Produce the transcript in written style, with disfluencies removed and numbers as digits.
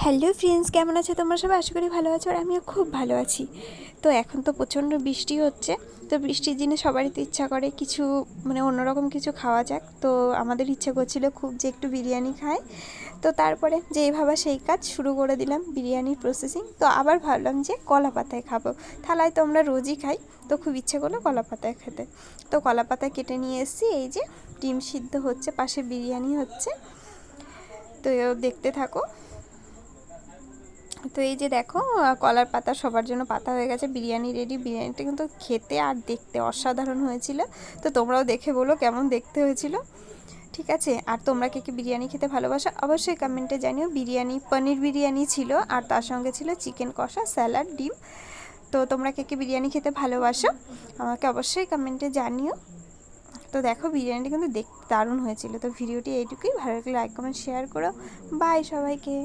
Hello friends, কেমন আছো তোমরা সবাই? আশা করি ভালো আছো আর আমিও খুব ভালো আছি। তো এখন তো প্রচণ্ড বৃষ্টি হচ্ছে, তো বৃষ্টির দিনে সবারই তো ইচ্ছা করে কিছু অন্যরকম কিছু খাওয়া যাক। তো আমাদের ইচ্ছা করছিল খুব যে একটু বিরিয়ানি খাই। তো তারপরে যেই ভাবা সেই কাজ শুরু করে দিলাম বিরিয়ানির প্রসেসিং। তো আবার ভাবলাম যে কলা পাতায় খাবো, থালায় তো আমরা রোজই খাই, তো খুব ইচ্ছে করলো কলা পাতায় খেতে। তো কলা পাতায় কেটে নিয়ে এসেছি, এই যে ডিম সিদ্ধ হচ্ছে, পাশে বিরিয়ানি হচ্ছে। তো দেখতে থাকো। তো এই যে দেখো, কলার পাতা সবার জন্য পাতা হয়ে গেছে, বিরিয়ানি রেডি। বিরিয়ানিটা কিন্তু খেতে আর দেখতে অসাধারণ হয়েছিল। তো তোমরাও দেখে বলো কেমন দেখতে হয়েছিল। ঠিক আছে, আর তোমরা কে কে বিরিয়ানি খেতে ভালোবাসো অবশ্যই কমেন্টে জানিও। বিরিয়ানি পনির বিরিয়ানি ছিল, আর তার সঙ্গে ছিল চিকেন কষা, স্যালাড, ডিম। তো তোমরা কে কে বিরিয়ানি খেতে ভালোবাসো আমাকে অবশ্যই কমেন্টে জানিও। তো দেখো, বিরিয়ানিটা কিন্তু দেখতে দারুণ হয়েছিল। তো ভিডিওটি এইটুকুই, ভালো লাগলে লাইক কমেন্ট শেয়ার করো। বাই সবাইকে।